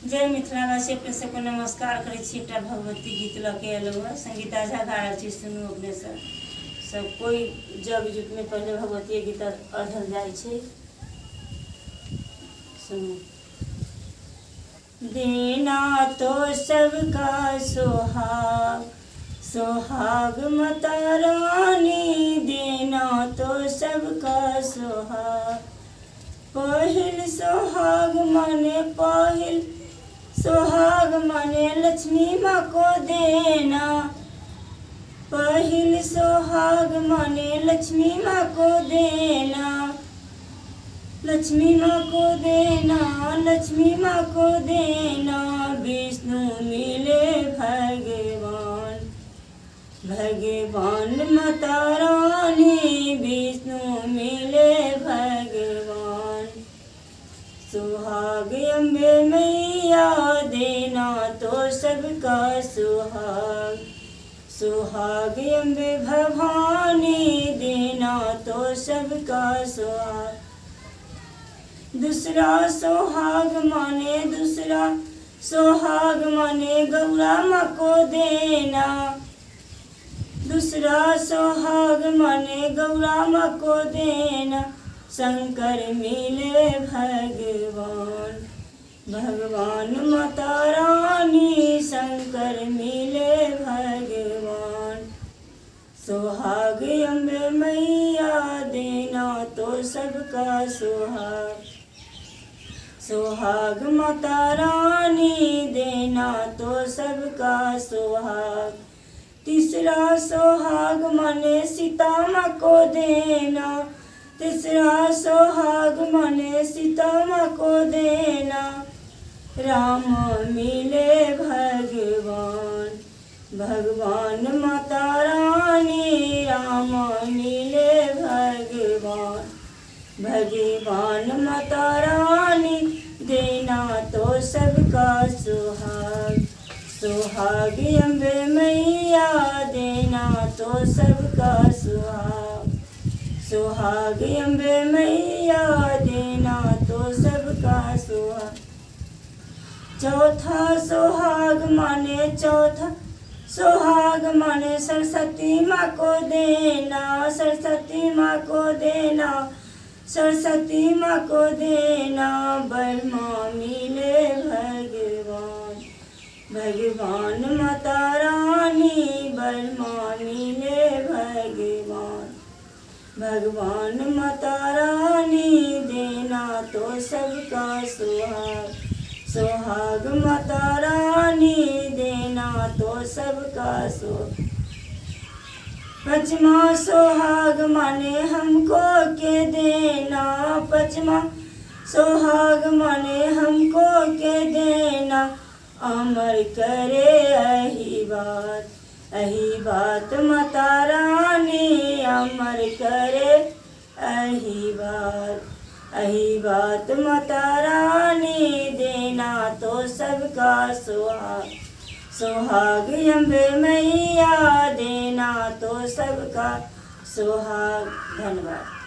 जय मिथिलावासी अपने सबको नमस्कार करै छी। एकटा भगवती गीत लऽ के एलहुँ हँ। संगीता झा गा रहल छी, सुनू अपने सब कोई जग जुट में पहले भगवती गीत अढ़ल जाइ छै। सुनू। देना तो सबका सोहाग, सोहाग माता रानी, देना तो सबका सोहाग। पहिल सोहाग माने पहिल सोहाग माने लक्ष्मी माँ को देना। पहिल सोहाग माने लक्ष्मी माँ को देना, लक्ष्मी माँ को देना, लक्ष्मी माँ को देना। विष्णु मिले भगवान, भगवान माता रानी, विष्णु मिले भगवान। सुहाग अम्बे मैया, देना तो सबका सुहाग, सुहाग अम्बे भवानी, देना तो सबका सुहाग। दूसरा सोहाग माने दूसरा सोहाग माने गौरा माँ को देना। दूसरा सोहाग माने गौरा माँ को देना। शंकर मिले भगवान, भगवान माता रानी, शंकर मिले भगवान। सुहाग अम्बे मैया, देना तो सबका सुहाग, सुहाग माता रानी, देना तो सबका सुहाग। तीसरा सोहाग माने सीता माँ को देना। तीसरा सोहाग माने सीता माँ को देना। राम मिले भगवान, भगवान माता रानी, राम मिले भगवान, भगवान माता रानी, देना तो सबका सुहाग, सुहाग अम्बे मैया, देना तो सबका सुहाग, सुहाग अम्बे मैया, देना तो सबका सुहाग। चौथा सोहाग माने चौथा सोहाग माने सरस्वती माँ को देना। सरस्वती माँ को देना, सरस्वती माँ को देना। ब्रह्मा मिले भगवान, भगवान माता रानी, ब्रह्मा मिले भगवान, भगवान माता रानी, देना तो सबका सुहाग, सुहाग माता रानी, देना तो सबका सुहाग। पचमा सोहाग माने हमको के देना। पचमा सोहाग माने हमको के देना। अमर करे यही बात, यही बात माता रानी, अमर करे यही बात, यही बात माता रानी, देना तो सबका सुहाग, सुहाग अम्बे मैया, देना तो सबका सुहाग। धन्यवाद।